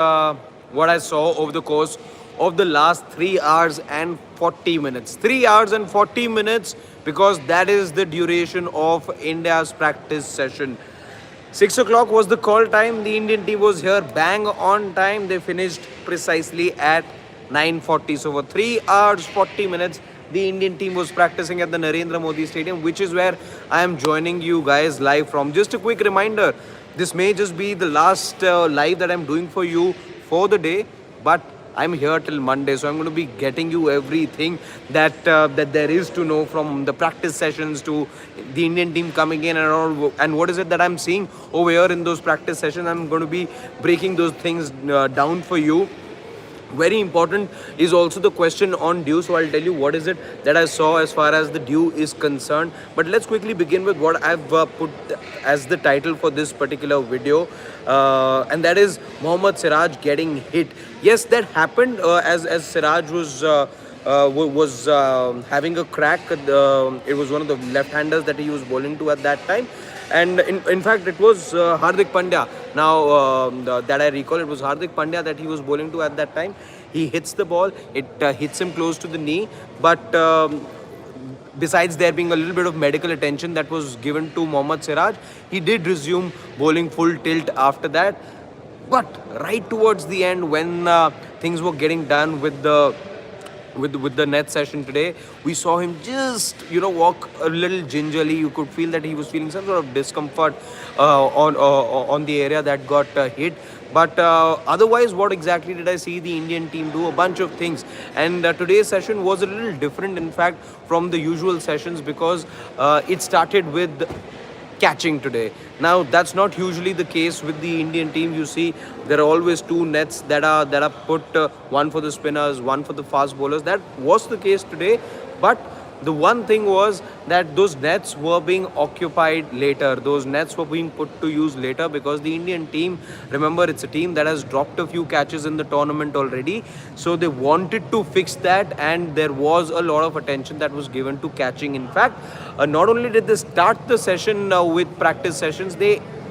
what I saw over the course of the last 3 hours and 40 minutes. 3 hours and 40 minutes because that is the duration of India's practice session. 6 o'clock was the call time. The Indian team was here bang on time. They finished precisely at 9:40. So for 3 hours 40 minutes, the Indian team was practicing at the Narendra Modi Stadium, which is where I am joining you guys live from. Just a quick reminder, this may just be the last live that I'm doing for you for the day, but I'm here till Monday, so I'm going to be getting you everything that there is to know, from the practice sessions to the Indian team coming in and all, and what is it that I'm seeing over here in those practice sessions. I'm going to be breaking those things down for you. Very important is also the question on dew, so I'll tell you what is it that I saw as far as the dew is concerned. But let's quickly begin with what I've put as the title for this particular video, and that is Mohammed Siraj getting hit. Yes, that happened as Siraj was having a crack. It was one of the left-handers that he was bowling to at that time. And in fact, it was Hardik Pandya. Now that I recall, it was Hardik Pandya that he was bowling to at that time. He hits the ball. It hits him close to the knee. But besides there being a little bit of medical attention that was given to Mohammad Siraj, he did resume bowling full tilt after that. But right towards the end, when things were getting done with the net session today, we saw him just walk a little gingerly. You could feel that he was feeling some sort of discomfort on the area that got hit. But otherwise, what exactly did I see the Indian team do? A bunch of things. And today's session was a little different, in fact, from the usual sessions, because it started with catching today. Now that's not usually the case with the Indian team. You see, there are always two nets that are put, one for the spinners, one for the fast bowlers. That was the case today, but the one thing was that those nets were being occupied later. Those nets were being put to use later because the Indian team, remember, it's a team that has dropped a few catches in the tournament already. So they wanted to fix that, and there was a lot of attention that was given to catching. In fact, not only did they start the session with practice sessions,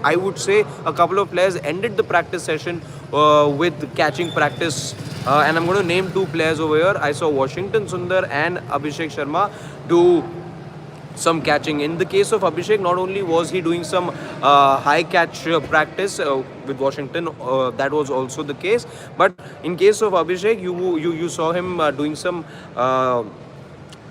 I would say a couple of players ended the practice session with catching practice. And I'm going to name two players over here. I saw Washington Sundar and Abhishek Sharma do some catching. In the case of Abhishek, not only was he doing some high catch practice with Washington, that was also the case. But in case of Abhishek, you saw him doing some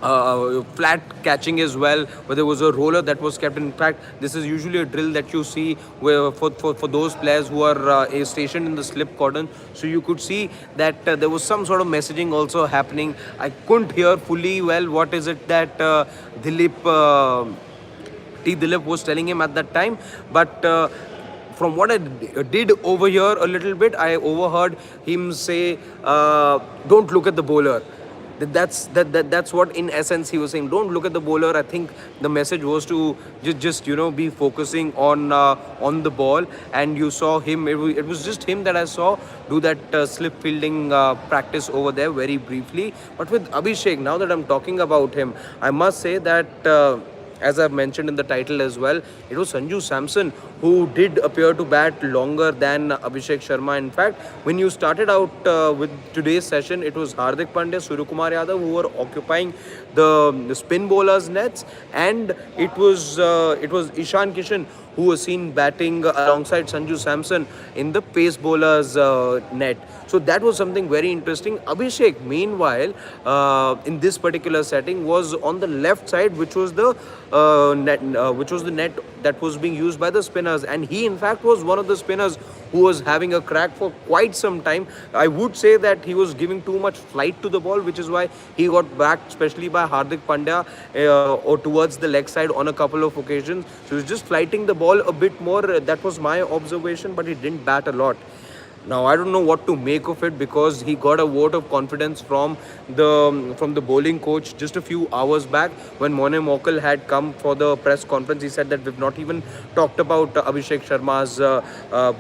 flat catching as well, where there was a roller that was kept. In fact, this is usually a drill that you see where for those players who are stationed in the slip cordon. So you could see that there was some sort of messaging also happening. I couldn't hear fully well what is it that Dilip was telling him at that time, but from what I did over here a little bit, I overheard him say, don't look at the bowler. That's what in essence he was saying. Don't look at the bowler. I think the message was to just be focusing on the ball. And you saw him. It was just him that I saw do that slip fielding practice over there very briefly. But with Abhishek, now that I'm talking about him, I must say that as I've mentioned in the title as well, it was Sanju Samson who did appear to bat longer than Abhishek Sharma. In fact, when you started out with today's session, it was Hardik Pandya, Suryakumar Yadav who were occupying the spin bowlers' nets, and it was Ishan Kishan who was seen batting alongside Sanju Samson in the pace bowlers' net. So that was something very interesting. Abhishek, meanwhile, in this particular setting, was on the left side, which was the net that was being used by the spinners, and he in fact was one of the spinners who was having a crack for quite some time. I would say that he was giving too much flight to the ball, which is why he got backed, especially by Hardik Pandya, or towards the leg side on a couple of occasions. So he was just flighting the ball a bit more. That was my observation, but he didn't bat a lot. Now, I don't know what to make of it, because he got a vote of confidence from the bowling coach just a few hours back when Monem Mokal had come for the press conference. He said that we've not even talked about Abhishek Sharma's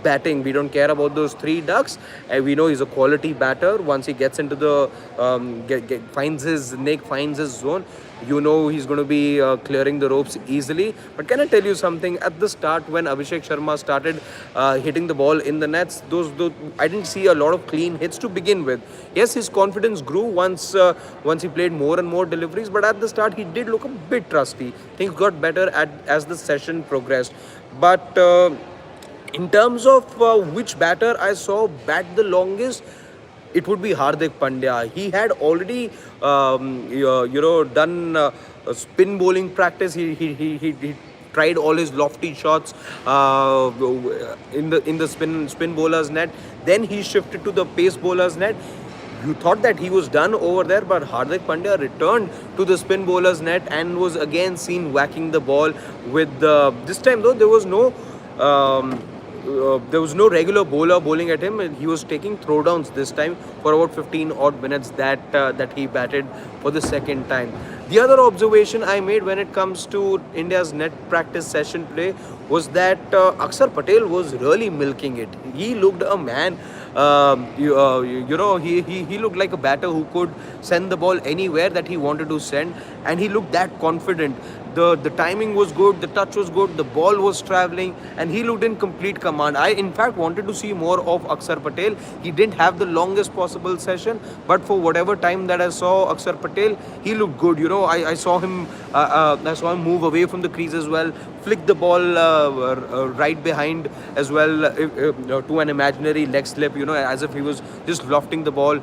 batting. We don't care about those three ducks. And we know he's a quality batter. Once he gets into the finds his zone, You know he's going to be clearing the ropes easily. But can I tell you something? At the start, when Abhishek Sharma started hitting the ball in the nets, those I didn't see a lot of clean hits to begin with. Yes, his confidence grew once he played more and more deliveries. But at the start, he did look a bit rusty. Things got better as the session progressed. But in terms of which batter I saw bat the longest, it would be Hardik Pandya. He had already, done spin bowling practice. He tried all his lofty shots in the spin bowler's net. Then he shifted to the pace bowler's net. You thought that he was done over there, but Hardik Pandya returned to the spin bowler's net and was again seen whacking the ball with this time though um, there was no regular bowler bowling at him. He was taking throwdowns this time for about 15 odd minutes that he batted for the second time. The other observation I made when it comes to India's net practice session play was that Akshar Patel was really milking it. He looked a man. He looked like a batter who could send the ball anywhere that he wanted to send, and he looked that confident. The timing was good, the touch was good, the ball was traveling, and he looked in complete command. I in fact wanted to see more of Akshar Patel. He didn't have the longest possible session, but for whatever time that I saw Akshar Patel, he looked good. I saw him move away from the crease as well, flick the ball right behind as well to an imaginary leg slip, as if he was just lofting the ball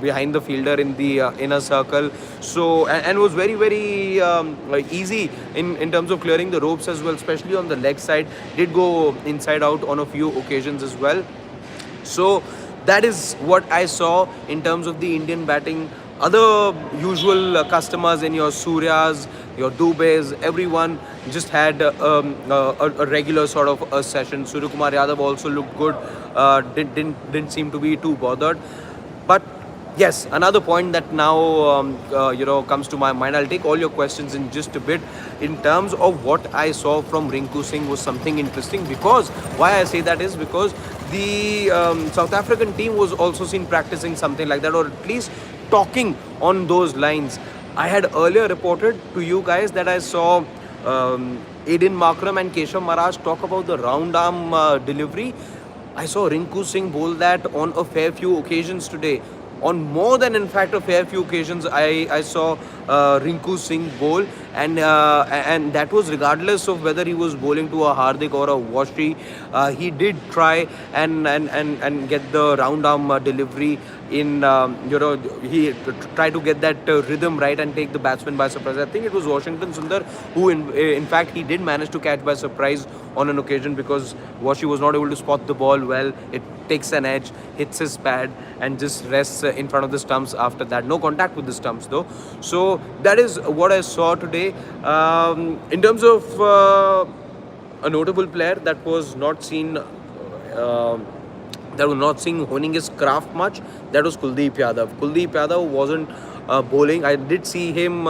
behind the fielder in the inner circle. So, and was very, very easy in terms of clearing the ropes as well, especially on the leg side. Did go inside out on a few occasions as well. So that is what I saw in terms of the Indian batting. Other usual customers in your Suryas, your Dubes, everyone just had a regular sort of a session. Surya Kumar Yadav also looked good. Didn't seem to be too bothered. But yes, another point that now comes to my mind. I'll take all your questions in just a bit. In terms of what I saw from Rinku Singh was something interesting, because why I say that is because the South African team was also seen practicing something like that, or at least talking on those lines. I had earlier reported to you guys that I saw Aiden Markram and Keshav Maharaj talk about the round arm delivery. I saw Rinku Singh bowl that on a fair few occasions today. On more than, in fact, a fair few occasions, I saw Rinku Singh bowl, and that was regardless of whether he was bowling to a Hardik or a Washi. He did try and get the round arm delivery in. He tried to get that rhythm right and take the batsman by surprise. I think it was Washington Sundar who, in fact, he did manage to catch by surprise on an occasion, because Washi was not able to spot the ball well. It takes an edge, hits his pad, and just rests in front of the stumps after that. No contact with the stumps though. So that is what I saw today. In terms of a notable player that was not seen. That was not seeing honing his craft much. That was Kuldeep Yadav. Kuldeep Yadav wasn't bowling. I did see him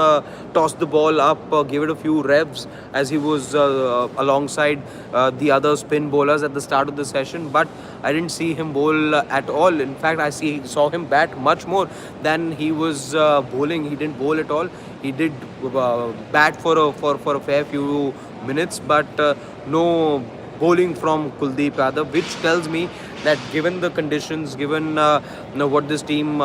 toss the ball up, give it a few revs as he was alongside the other spin bowlers at the start of the session, but I didn't see him bowl at all. In fact, saw him bat much more than he was bowling. He didn't bowl at all. He did bat for a fair few minutes, but no bowling from Kuldeep Yadav, which tells me that given the conditions, given what this team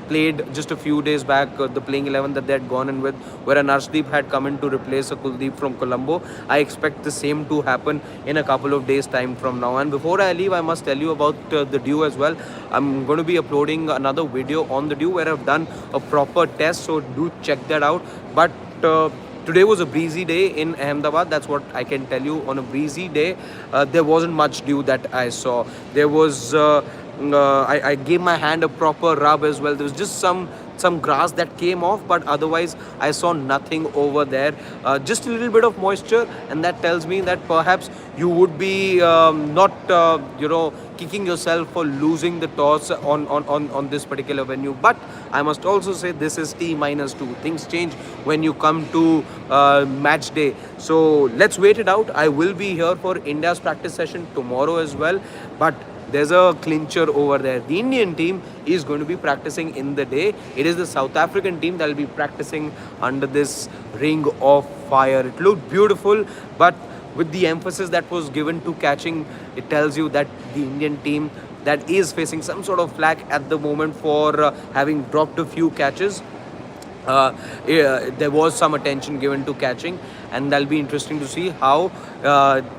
played just a few days back, the playing 11 that they had gone in with, where an Arshdeep had come in to replace a Kuldeep from Colombo, I expect the same to happen in a couple of days' time from now. And before I leave, I must tell you about the dew as well. I'm going to be uploading another video on the dew where I've done a proper test, so do check that out. But today was a breezy day in Ahmedabad. That's what I can tell you. On a breezy day, there wasn't much dew that I saw. There was, I gave my hand a proper rub as well. There was just some grass that came off, but otherwise I saw nothing over there. Just a little bit of moisture, and that tells me that perhaps you would be not, kicking yourself for losing the toss on this particular venue. But I must also say this is T-2. Things change when you come to match day. So let's wait it out. I will be here for India's practice session tomorrow as well. But there's a clincher over there. The Indian team is going to be practicing in the day. It is the South African team that will be practicing under this ring of fire. It looked beautiful, but with the emphasis that was given to catching, it tells you that the Indian team that is facing some sort of flack at the moment for having dropped a few catches. Yeah, there was some attention given to catching, and that'll be interesting to see how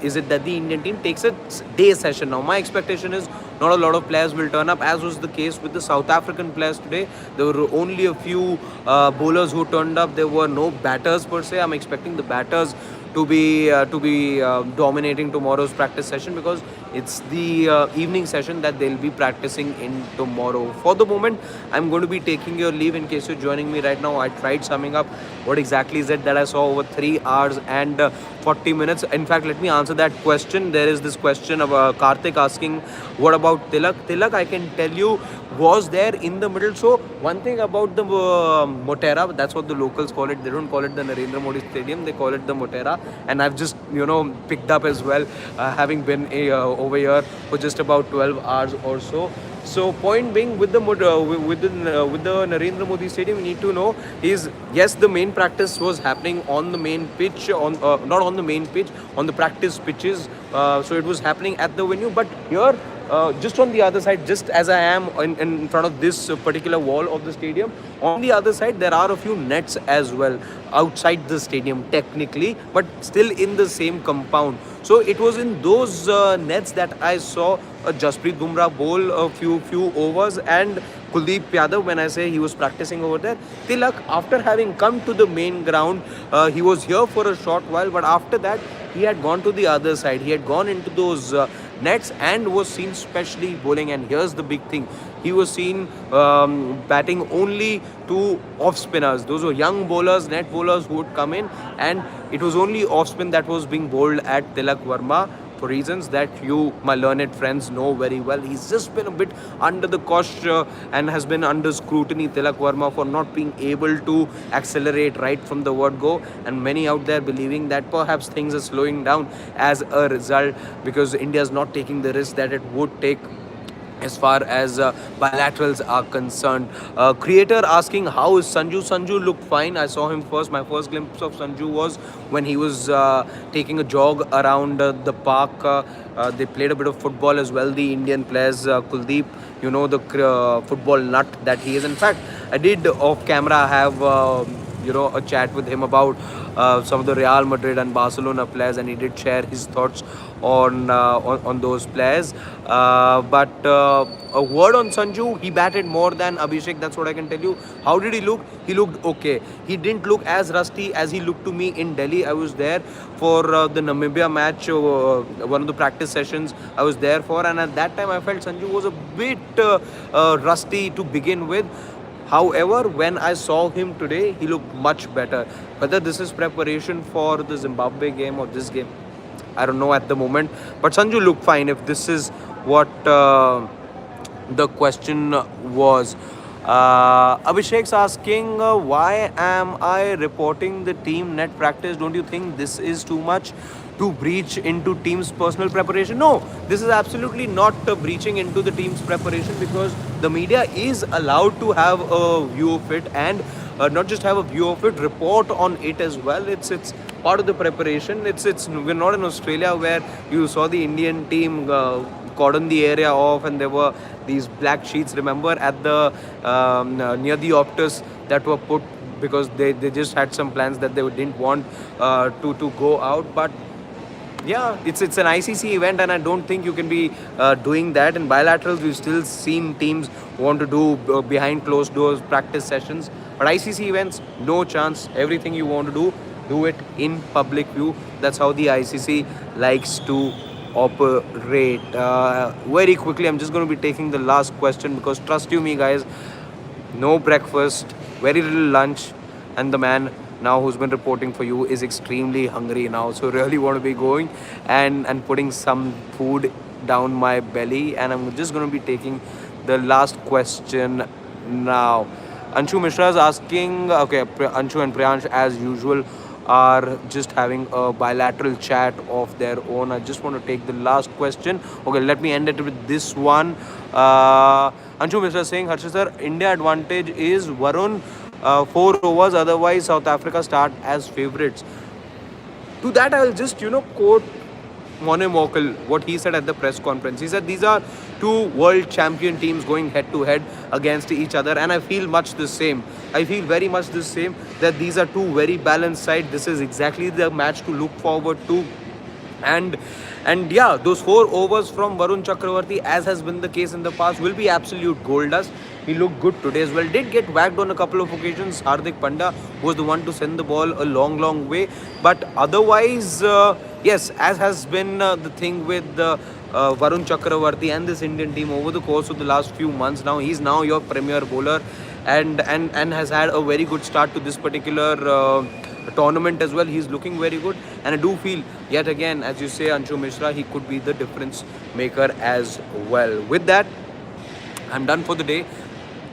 is it that the Indian team takes a day session. Now my expectation is not a lot of players will turn up, as was the case with the South African players today. There were only a few bowlers who turned up. There were no batters per se. I'm expecting the batters to be dominating tomorrow's practice session, because it's the evening session that they'll be practicing in tomorrow. For the moment, I'm going to be taking your leave. In case you're joining me right now, I tried summing up what exactly is it that I saw over 3 hours and 40 minutes. In fact, let me answer that question. There is this question of Karthik asking, what about Tilak? Tilak, I can tell you, was there in the middle. So one thing about the Motera, that's what the locals call it. They don't call it the Narendra Modi Stadium. They call it the Motera. And I've just, picked up as well, having been over here for just about 12 hours or so. So point being, with the Narendra Modi Stadium, we need to know is, yes, the main practice was happening on the main pitch, on not on the main pitch, on the practice pitches. So it was happening at the venue, but here, just on the other side, just as I am in front of this particular wall of the stadium, on the other side there are a few nets as well outside the stadium technically, but still in the same compound. So it was in those nets that I saw Jasprit Bumrah bowl a few overs, and Kuldeep Yadav, when I say he was practicing over there. Tilak, after having come to the main ground, he was here for a short while, but after that he had gone to the other side. He had gone into those nets and was seen specially bowling. And here's the big thing: he was seen batting only to off spinners. Those were young bowlers, net bowlers who would come in, and it was only off spin that was being bowled at Tilak Verma, for reasons that you, my learned friends, know very well. He's just been a bit under the cosh and has been under scrutiny, Tilak Verma, for not being able to accelerate right from the word go. And many out there believing that perhaps things are slowing down as a result, because India is not taking the risk that it would take as far as bilaterals are concerned. Creator asking, how is Sanju? Sanju looked fine. I saw him first. My first glimpse of Sanju was when he was taking a jog around the park. They played a bit of football as well, the Indian players. Kuldeep, the football nut that he is. In fact, I did off camera have a chat with him about some of the Real Madrid and Barcelona players, and he did share his thoughts on those players. But a word on Sanju: he batted more than Abhishek. That's what I can tell you. How did he look? He looked okay. He didn't look as rusty as he looked to me in Delhi. I was there for the Namibia match, one of the practice sessions I was there for, and at that time I felt Sanju was a bit rusty to begin with. However, when I saw him today, he looked much better. Whether this is preparation for the Zimbabwe game or this game, I don't know at the moment. But Sanju looked fine, if this is what the question was. Abhishek's asking, why am I reporting the team net practice? Don't you think this is too much to breach into team's personal preparation? No, this is absolutely not breaching into the team's preparation, because the media is allowed to have a view of it, and not just have a view of it, report on it as well. It's part of the preparation. We're not in Australia where you saw the Indian team cordon the area off, and there were these black sheets, remember, at the near the Optus, that were put because they just had some plans that they didn't want to go out. But yeah, it's an ICC event, and I don't think you can be doing that. In bilaterals, we've still seen teams want to do behind closed doors practice sessions, but ICC events, no chance. Everything you want to do it in public view. That's how the ICC likes to operate. Very quickly, I'm just going to be taking the last question, because trust you me, guys, no breakfast, very little lunch, and the man now who's been reporting for you is extremely hungry now. So really want to be going and putting some food down my belly. And I'm just going to be taking the last question now. Anshu Mishra is asking, okay, Anshu and Priyansh as usual are just having a bilateral chat of their own. I just want to take the last question. Okay, let me end it with this one. Anshu Mishra saying, Harshit sir, India advantage is Varun 4 overs, otherwise South Africa start as favorites. To that, I'll just, quote Mone Mokel, what he said at the press conference. He said these are two world champion teams going head to head against each other, and I feel much the same. I feel very much the same that these are two very balanced sides. This is exactly the match to look forward to. And and yeah, those 4 overs from Varun Chakravarti, as has been the case in the past, will be absolute gold dust. He looked good today as well. Did get whacked on a couple of occasions. Hardik Pandya was the one to send the ball a long way. But otherwise, yes, as has been the thing with Varun Chakravarti and this Indian team over the course of the last few months now, he's now your premier bowler, and has had a very good start to this particular tournament as well. He's looking very good, and I do feel yet again, as you say, Anshu Mishra, he could be the difference maker as well. With that, I'm done for the day.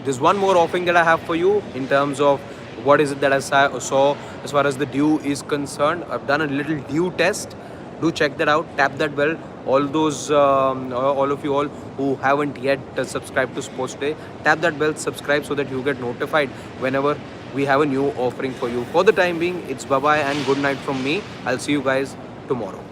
There's one more offering that I have for you in terms of what is it that I saw as far as the dew is concerned. I've done a little dew test. Do check that out. Tap that bell. All of you all who haven't yet subscribed to Sports Day, tap that bell, subscribe so that you get notified whenever we have a new offering for you. For the time being, it's bye bye and good night from me. I'll see you guys tomorrow.